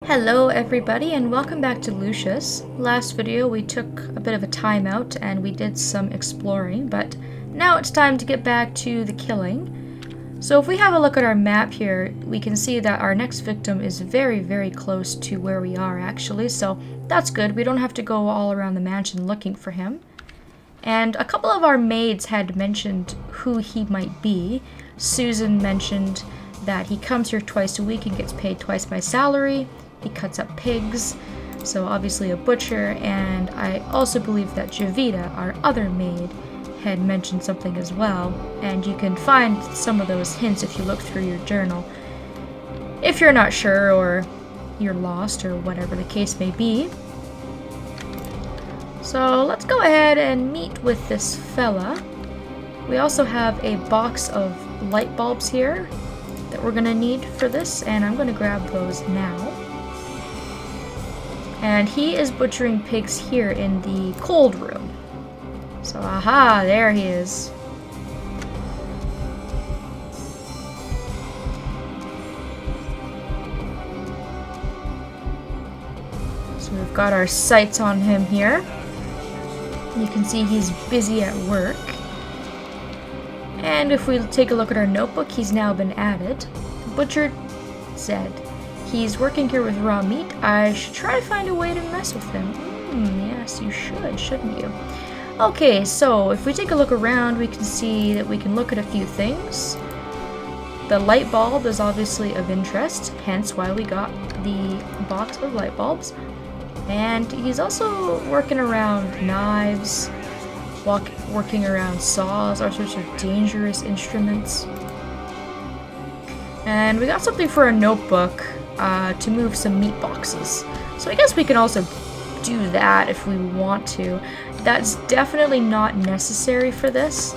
Hello everybody and welcome back to Lucius. Last video we took a bit of a timeout and we did some exploring, but now it's time to get back to the killing. So if we have a look at our map here, we can see that our next victim is very close to where we are actually, so that's good. We don't have to go all around the mansion looking for him. And a couple of our maids had mentioned who he might be. Susan mentioned that he comes here twice a week and gets paid twice my salary. He cuts up pigs, so obviously a butcher, and I also believe that Javita, our other maid, had mentioned something as well, and you can find some of those hints if you look through your journal. If you're not sure, or you're lost, or whatever the case may be. So let's go ahead and meet with this fella. We also have a box of light bulbs here that we're going to need for this, and I'm going to grab those now. And he is butchering pigs here in the cold room. So, aha, there he is. So we've got our sights on him here. You can see he's busy at work. And if we take a look at our notebook, he's now been added. Butcher Zed. He's working here with raw meat. I should try to find a way to mess with him. Yes, you should, shouldn't you? Okay, so if we take a look around, we can see that we can look at a few things. The light bulb is obviously of interest, hence why we got the box of light bulbs. And he's also working around knives, working around saws, all sorts of dangerous instruments. And we got something for a notebook. To move some meat boxes. So I guess we can also do that if we want to. That's definitely not necessary for this,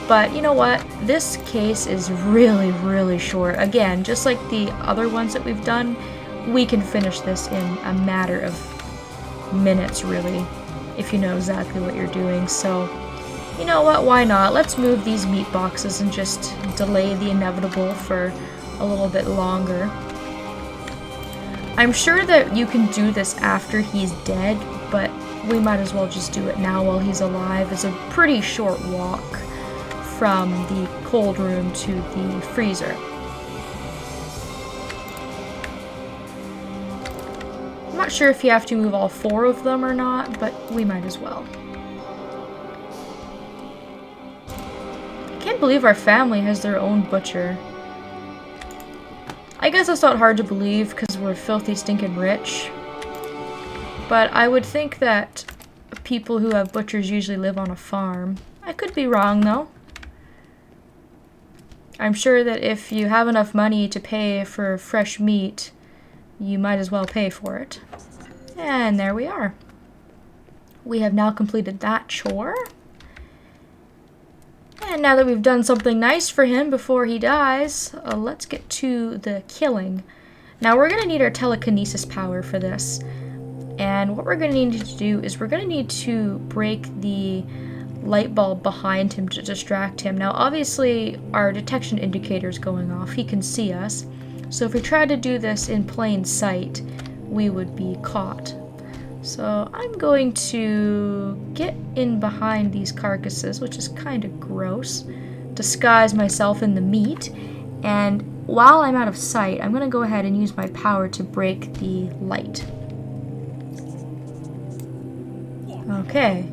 but you know what? This case is really short. Again, just like the other ones that we've done, we can finish this in a matter of minutes, really, if you know exactly what you're doing. So, you know what? Why not? Let's move these meat boxes and just delay the inevitable for a little bit longer. I'm sure that you can do this after he's dead, but we might as well just do it now while he's alive. It's a pretty short walk from the cold room to the freezer. I'm not sure if you have to move all 4 of them or not, but we might as well. I can't believe our family has their own butcher. I guess that's not hard to believe because we're filthy stinking rich. But I would think that people who have butchers usually live on a farm. I could be wrong though. I'm sure that if you have enough money to pay for fresh meat, you might as well pay for it. And there we are. We have now completed that chore. And now that we've done something nice for him before he dies, let's get to the killing. Now we're going to need our telekinesis power for this. And what we're going to need to do is we're going to need to break the light bulb behind him to distract him. Now obviously our detection indicator is going off. He can see us. So if we tried to do this in plain sight, we would be caught. So I'm going to get in behind these carcasses, which is kind of gross, disguise myself in the meat, and while I'm out of sight, I'm going to go ahead and use my power to break the light. Okay.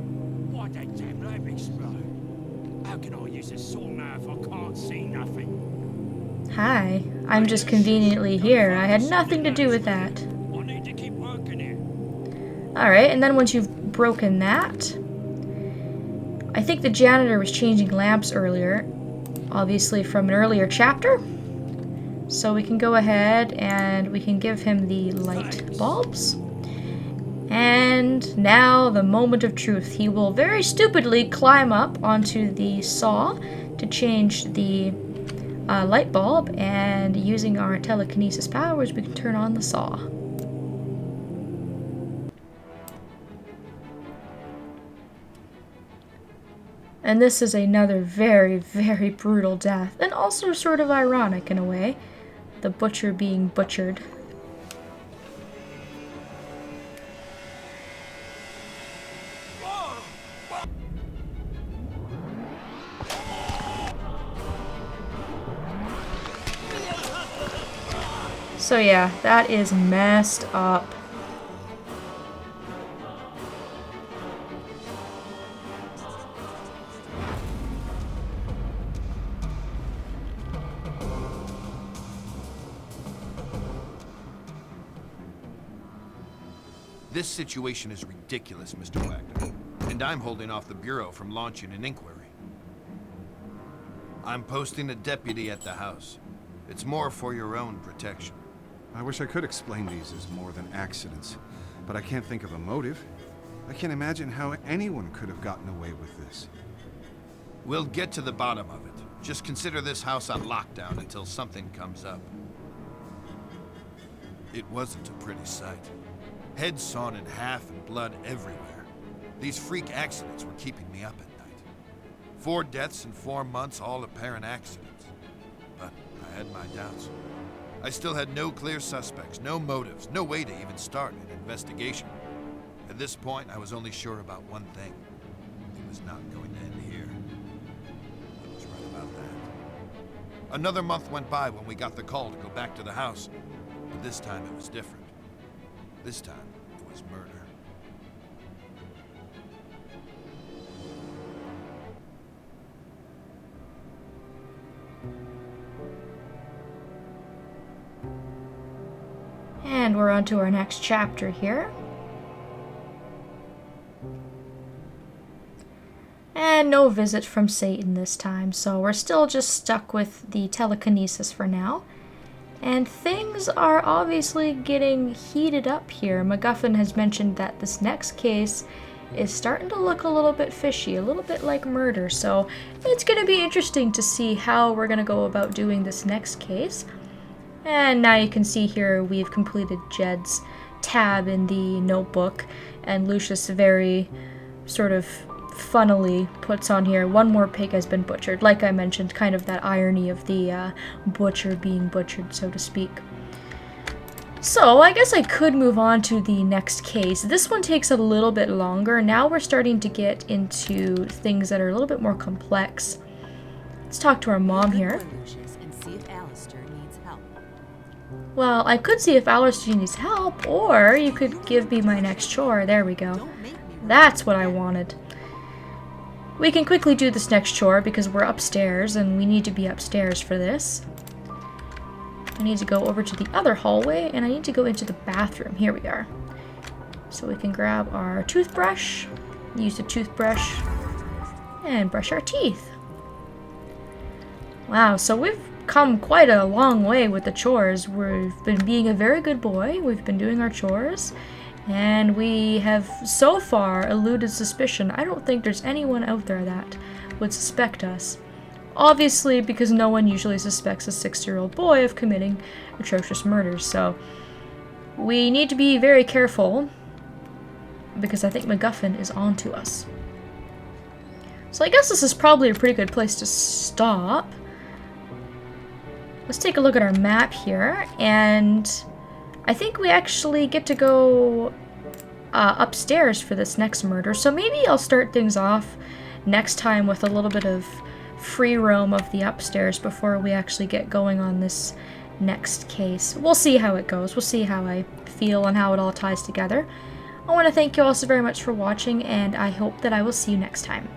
Why that damn lamp explode? How can I use a saw now if I can't see nothing? Hi, I'm just conveniently here. I had nothing to do with that. I need to keep working here. Alright, and then once you've broken that, I think the janitor was changing lamps earlier, obviously from an earlier chapter. So we can go ahead and we can give him the light bulbs. And now the moment of truth. He will very stupidly climb up onto the saw to change the light bulb, and using our telekinesis powers, we can turn on the saw. And this is another very brutal death, and also sort of ironic in a way, the butcher being butchered. So yeah, that is messed up. This situation is ridiculous, Mr. Wagner, and I'm holding off the Bureau from launching an inquiry. I'm posting a deputy at the house. It's more for your own protection. I wish I could explain these as more than accidents, but I can't think of a motive. I can't imagine how anyone could have gotten away with this. We'll get to the bottom of it. Just consider this house on lockdown until something comes up. It wasn't a pretty sight. Heads sawn in half and blood everywhere. These freak accidents were keeping me up at night. 4 deaths in 4 months, all apparent accidents. But I had my doubts. I still had no clear suspects, no motives, no way to even start an investigation. At this point, I was only sure about one thing. It was not going to end here. I was right about that. Another month went by when we got the call to go back to the house. But this time it was different. This time, it was murder. And we're on to our next chapter here. And no visit from Satan this time, so we're still just stuck with the telekinesis for now. And things are obviously getting heated up here. MacGuffin has mentioned that this next case is starting to look a little bit fishy, a little bit like murder. So it's going to be interesting to see how we're going to go about doing this next case. And now you can see here we've completed Jed's tab in the notebook. And Lucius very sort of funnily puts on here, 1 more pig has been butchered. Like I mentioned, kind of that irony of the butcher being butchered, so to speak. So I guess I could move on to the next case. This one takes a little bit longer. Now we're starting to get into things that are a little bit more complex. Let's talk to our mom here. Well, I could see if Alistair needs help, or you could give me my next chore. There we go. That's what I wanted. We can quickly do this next chore because we're upstairs and we need to be upstairs for this. I need to go over to the other hallway and I need to go into the bathroom. Here we are. So we can grab our toothbrush, use the toothbrush, and brush our teeth. Wow, so we've come quite a long way with the chores. We've been being a very good boy. We've been doing our chores. And we have so far eluded suspicion. I don't think there's anyone out there that would suspect us. Obviously, because no one usually suspects a 6-year-old boy of committing atrocious murders. So we need to be very careful because I think MacGuffin is on to us. So I guess this is probably a pretty good place to stop. Let's take a look at our map here, and I think we actually get to go upstairs for this next murder. So maybe I'll start things off next time with a little bit of free roam of the upstairs before we actually get going on this next case. We'll see how it goes. We'll see how I feel and how it all ties together. I want to thank you all so very much for watching, and I hope that I will see you next time.